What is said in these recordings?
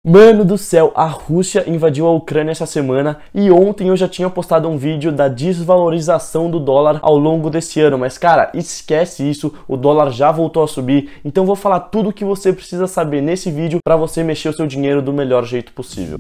Mano do céu, a Rússia invadiu a Ucrânia essa semana e ontem eu já tinha postado um vídeo da desvalorização do dólar ao longo desse ano, mas cara, esquece isso, o dólar já voltou a subir, então vou falar tudo o que você precisa saber nesse vídeo para você mexer o seu dinheiro do melhor jeito possível.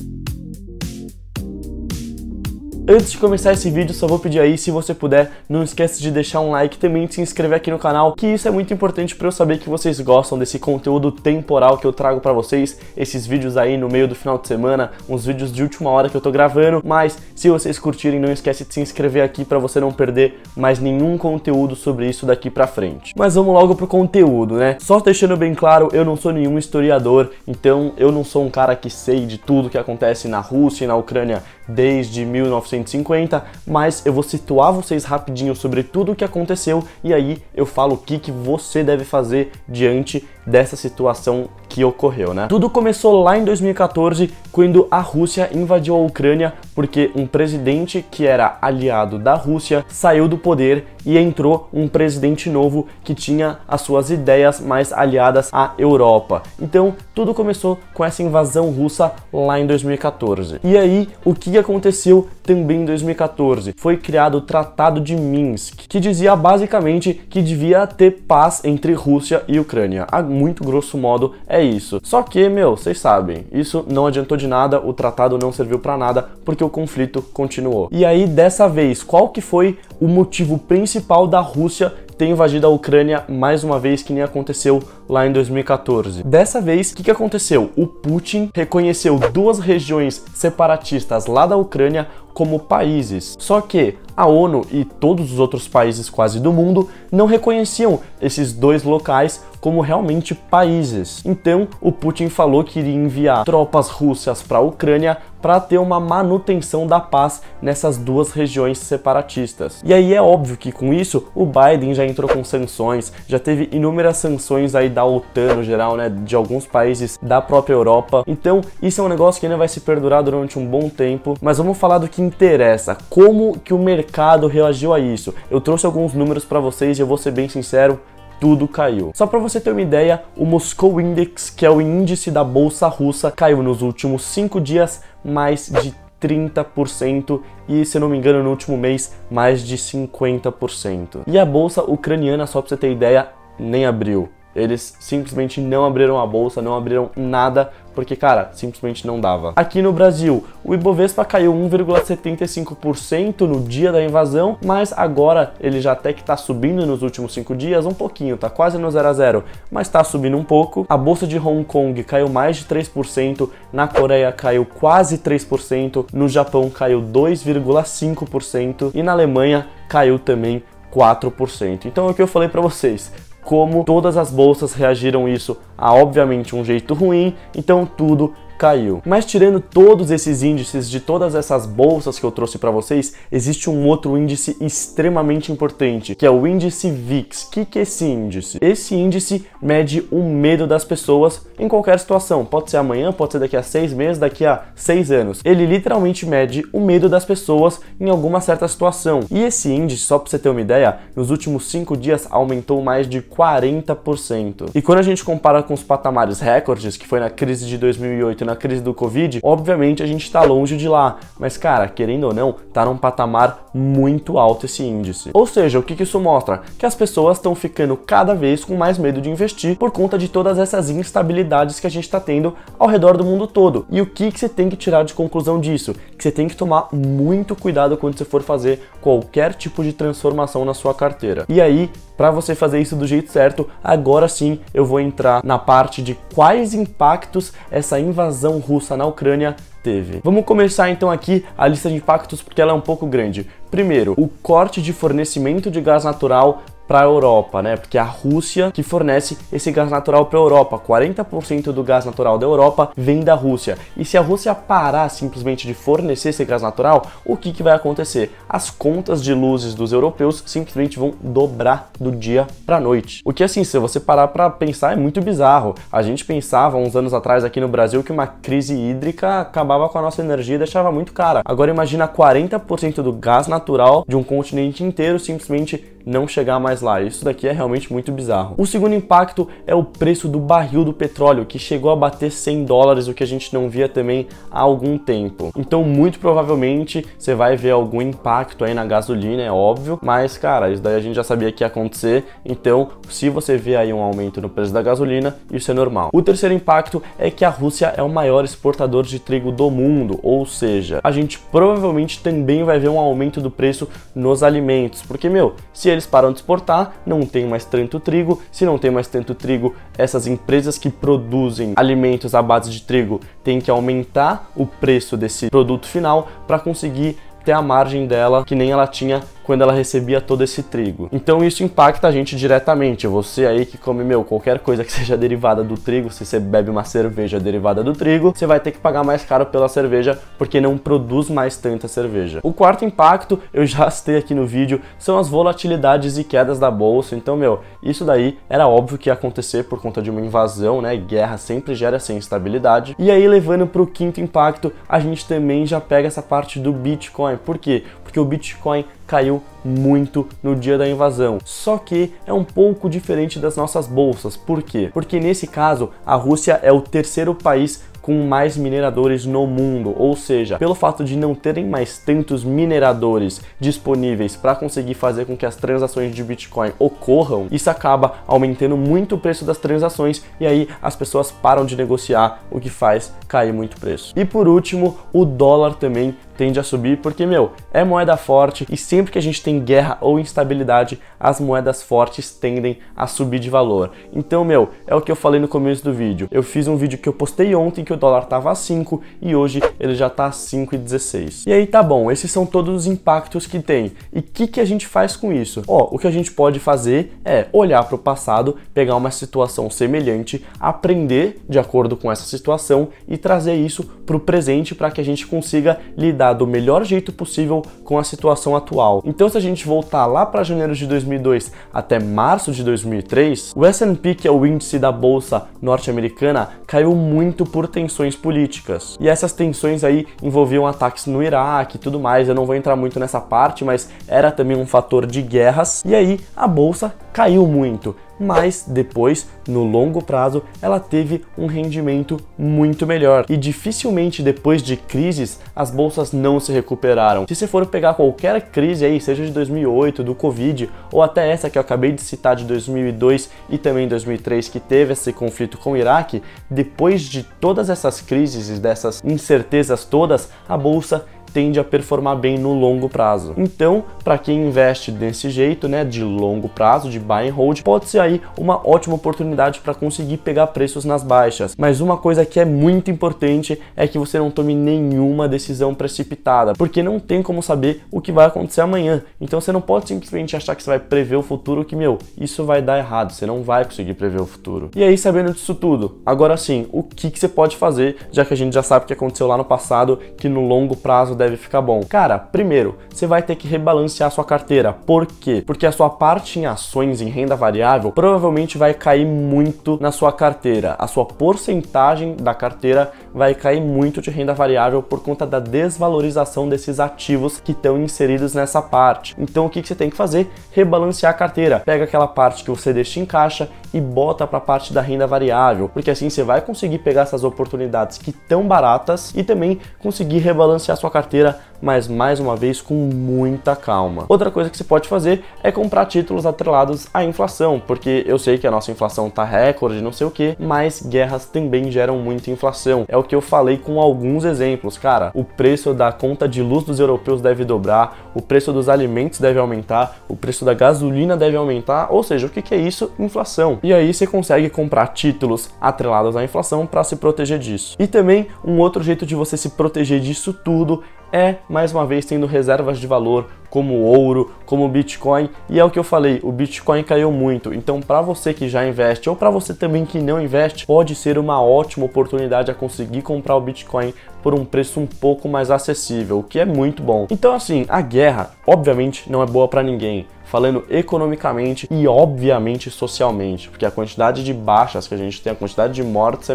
Antes de começar esse vídeo, só vou pedir aí, se você puder, não esquece de deixar um like e também de se inscrever aqui no canal, que isso é muito importante para eu saber que vocês gostam desse conteúdo temporal que eu trago para vocês, esses vídeos aí no meio do final de semana, uns vídeos de última hora que eu tô gravando, mas se vocês curtirem, não esquece de se inscrever aqui para você não perder mais nenhum conteúdo sobre isso daqui pra frente. Mas vamos logo pro conteúdo, né? Só deixando bem claro, eu não sou nenhum historiador, então eu não sou um cara que sei de tudo que acontece na Rússia e na Ucrânia desde 1950, mas eu vou situar vocês rapidinho sobre tudo o que aconteceu e aí eu falo o que você deve fazer diante dessa situação que ocorreu, né? Tudo começou lá em 2014, quando a Rússia invadiu a Ucrânia, porque um presidente que era aliado da Rússia saiu do poder e entrou um presidente novo que tinha as suas ideias mais aliadas à Europa. Então, tudo começou com essa invasão russa lá em 2014. E aí, o que aconteceu também em 2014? Foi criado o Tratado de Minsk, que dizia basicamente que devia ter paz entre Rússia e Ucrânia. A muito grosso modo é isso. Só que, vocês sabem, isso não adiantou de nada, o tratado não serviu pra nada, porque o conflito continuou. E aí, dessa vez, qual que foi o motivo principal da Rússia ter invadido a Ucrânia mais uma vez, que nem aconteceu lá em 2014? Dessa vez, o que aconteceu? O Putin reconheceu duas regiões separatistas lá da Ucrânia como países. Só que a ONU e todos os outros países quase do mundo não reconheciam esses dois locais como realmente países. Então, o Putin falou que iria enviar tropas russas para a Ucrânia para ter uma manutenção da paz nessas duas regiões separatistas. E aí é óbvio que com isso o Biden já entrou com sanções, já teve inúmeras sanções aí da OTAN no geral, né, de alguns países da própria Europa. Então, isso é um negócio que ainda vai se perdurar durante um bom tempo, mas vamos falar do que interessa, como que o mercado reagiu a isso. Eu trouxe alguns números para vocês e eu vou ser bem sincero, tudo caiu. Só para você ter uma ideia, o Moscow Index, que é o índice da bolsa russa, caiu nos últimos 5 dias mais de 30% e, se eu não me engano, no último mês mais de 50%. E a bolsa ucraniana, só para você ter ideia, nem abriu. Eles simplesmente não abriram a bolsa, não abriram nada, porque, cara, simplesmente não dava. Aqui no Brasil, o Ibovespa caiu 1,75% no dia da invasão, mas agora ele já até que tá subindo nos últimos 5 dias, um pouquinho, tá quase no 0 a 0, mas tá subindo um pouco. A bolsa de Hong Kong caiu mais de 3%, na Coreia caiu quase 3%, no Japão caiu 2,5% e na Alemanha caiu também 4%. Então é o que eu falei pra vocês. Como todas as bolsas reagiram isso a, obviamente, um jeito ruim, então tudo caiu. Mas tirando todos esses índices de todas essas bolsas que eu trouxe para vocês, existe um outro índice extremamente importante, que é o índice VIX. O que é esse índice? Esse índice mede o medo das pessoas em qualquer situação. Pode ser amanhã, pode ser daqui a 6 meses, daqui a 6 anos. Ele literalmente mede o medo das pessoas em alguma certa situação. E esse índice, só para você ter uma ideia, nos últimos 5 dias aumentou mais de 40%. E quando a gente compara com os patamares recordes, que foi na crise de 2008 na crise do Covid, obviamente a gente está longe de lá, mas cara, querendo ou não, tá num patamar muito alto esse índice. Ou seja, o que isso mostra? Que as pessoas estão ficando cada vez com mais medo de investir por conta de todas essas instabilidades que a gente está tendo ao redor do mundo todo. E o que você tem que tirar de conclusão disso? Que você tem que tomar muito cuidado quando você for fazer qualquer tipo de transformação na sua carteira. E aí, para você fazer isso do jeito certo, agora sim eu vou entrar na parte de quais impactos essa invasão russa na Ucrânia teve. Vamos começar então aqui a lista de impactos, porque ela é um pouco grande. Primeiro, o corte de fornecimento de gás natural para a Europa, né? Porque a Rússia que fornece esse gás natural para a Europa. 40% do gás natural da Europa vem da Rússia. E se a Rússia parar simplesmente de fornecer esse gás natural, o que vai acontecer? As contas de luzes dos europeus simplesmente vão dobrar do dia para a noite. O que, assim, se você parar para pensar, é muito bizarro. A gente pensava uns anos atrás aqui no Brasil que uma crise hídrica acabava com a nossa energia e deixava muito cara. Agora imagina 40% do gás natural de um continente inteiro simplesmente não chegar mais mais lá. Isso daqui é realmente muito bizarro. O segundo impacto é o preço do barril do petróleo, que chegou a bater 100 dólares, o que a gente não via também há algum tempo. Então, muito provavelmente, você vai ver algum impacto aí na gasolina, é óbvio, mas, cara, isso daí a gente já sabia que ia acontecer, então, se você vê aí um aumento no preço da gasolina, isso é normal. O terceiro impacto é que a Rússia é o maior exportador de trigo do mundo, ou seja, a gente provavelmente também vai ver um aumento do preço nos alimentos, porque, meu, se eles param de exportar, não tem mais tanto trigo, se não tem mais tanto trigo, essas empresas que produzem alimentos à base de trigo têm que aumentar o preço desse produto final para conseguir ter a margem dela que nem ela tinha quando ela recebia todo esse trigo. Então isso impacta a gente diretamente. Você aí que come, qualquer coisa que seja derivada do trigo, se você bebe uma cerveja derivada do trigo, você vai ter que pagar mais caro pela cerveja porque não produz mais tanta cerveja. O quarto impacto, eu já citei aqui no vídeo, são as volatilidades e quedas da bolsa. Então, isso daí era óbvio que ia acontecer por conta de uma invasão, né? Guerra sempre gera essa instabilidade. E aí, levando para o quinto impacto, a gente também já pega essa parte do Bitcoin. Por quê? Porque o Bitcoin caiu muito no dia da invasão. Só que é um pouco diferente das nossas bolsas. Por quê? Porque nesse caso, a Rússia é o terceiro país com mais mineradores no mundo, ou seja, pelo fato de não terem mais tantos mineradores disponíveis para conseguir fazer com que as transações de Bitcoin ocorram, isso acaba aumentando muito o preço das transações e aí as pessoas param de negociar, o que faz cair muito o preço. E por último, o dólar também tende a subir porque, é moeda forte e sempre que a gente tem guerra ou instabilidade, as moedas fortes tendem a subir de valor. Então, é o que eu falei no começo do vídeo. Eu fiz um vídeo que eu postei ontem que o dólar tava a 5 e hoje ele já tá a 5,16. E aí tá bom, esses são todos os impactos que tem. E o que a gente faz com isso? O que a gente pode fazer é olhar para o passado, pegar uma situação semelhante, aprender de acordo com essa situação e trazer isso para o presente para que a gente consiga lidar do melhor jeito possível com a situação atual. Então, se a gente voltar lá para janeiro de 2002 até março de 2003, o S&P, que é o índice da bolsa norte-americana, caiu muito por tensões políticas. E essas tensões aí envolviam ataques no Iraque e tudo mais. Eu não vou entrar muito nessa parte, mas era também um fator de guerras. E aí a bolsa caiu muito. Mas depois, no longo prazo, ela teve um rendimento muito melhor. E dificilmente depois de crises, as bolsas não se recuperaram. Se você for pegar qualquer crise aí, seja de 2008, do Covid, ou até essa que eu acabei de citar de 2002 e também 2003, que teve esse conflito com o Iraque, depois de todas essas crises e dessas incertezas todas, a bolsa tende a performar bem no longo prazo. Então, para quem investe desse jeito, né, de longo prazo, de buy and hold, pode ser aí uma ótima oportunidade para conseguir pegar preços nas baixas. Mas uma coisa que é muito importante é que você não tome nenhuma decisão precipitada, porque não tem como saber o que vai acontecer amanhã. Então você não pode simplesmente achar que você vai prever o futuro, que, isso vai dar errado, você não vai conseguir prever o futuro. E aí, sabendo disso tudo, agora sim, o que você pode fazer, já que a gente já sabe o que aconteceu lá no passado, que no longo prazo deve ficar bom? Cara, primeiro, você vai ter que rebalancear a sua carteira. Por quê? Porque a sua parte em ações, em renda variável, provavelmente vai cair muito na sua carteira. A sua porcentagem da carteira vai cair muito de renda variável por conta da desvalorização desses ativos que estão inseridos nessa parte. Então, o que você tem que fazer? Rebalancear a carteira. Pega aquela parte que você deixa em caixa e bota para a parte da renda variável, porque assim você vai conseguir pegar essas oportunidades que estão baratas e também conseguir rebalancear a sua carteira, mas mais uma vez com muita calma. Outra coisa que você pode fazer é comprar títulos atrelados à inflação, porque eu sei que a nossa inflação tá recorde, não sei o que, mas guerras também geram muita inflação. É o que eu falei com alguns exemplos, cara. O preço da conta de luz dos europeus deve dobrar, o preço dos alimentos deve aumentar, o preço da gasolina deve aumentar, ou seja, o que é isso? Inflação. E aí você consegue comprar títulos atrelados à inflação para se proteger disso. E também um outro jeito de você se proteger disso tudo é, mais uma vez, tendo reservas de valor como ouro, como Bitcoin, e é o que eu falei, o Bitcoin caiu muito, então para você que já investe ou para você também que não investe, pode ser uma ótima oportunidade a conseguir comprar o Bitcoin por um preço um pouco mais acessível, o que é muito bom. Então assim, a guerra obviamente não é boa para ninguém, falando economicamente e obviamente socialmente, porque a quantidade de baixas que a gente tem, a quantidade de mortes é,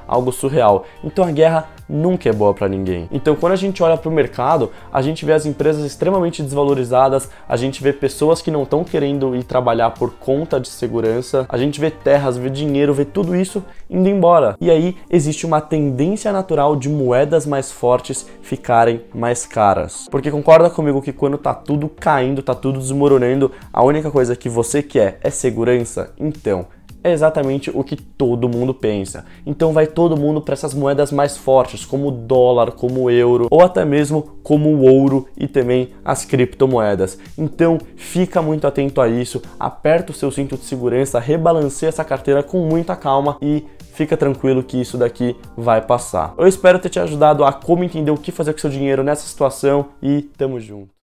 algo surreal. Então a guerra nunca é boa para ninguém. Então quando a gente olha para o mercado, a gente vê as empresas extremamente desvalorizadas, a gente vê pessoas que não estão querendo ir trabalhar por conta de segurança, a gente vê terras, vê dinheiro, vê tudo isso indo embora. E aí existe uma tendência natural de moedas mais fortes ficarem mais caras. Porque concorda comigo que quando tá tudo caindo, tá tudo desmoronando, a única coisa que você quer é segurança? Então, é exatamente o que todo mundo pensa. Então vai todo mundo para essas moedas mais fortes, como o dólar, como o euro, ou até mesmo como o ouro e também as criptomoedas. Então fica muito atento a isso, aperta o seu cinto de segurança, rebalanceia essa carteira com muita calma e fica tranquilo que isso daqui vai passar. Eu espero ter te ajudado a como entender o que fazer com seu dinheiro nessa situação e tamo junto.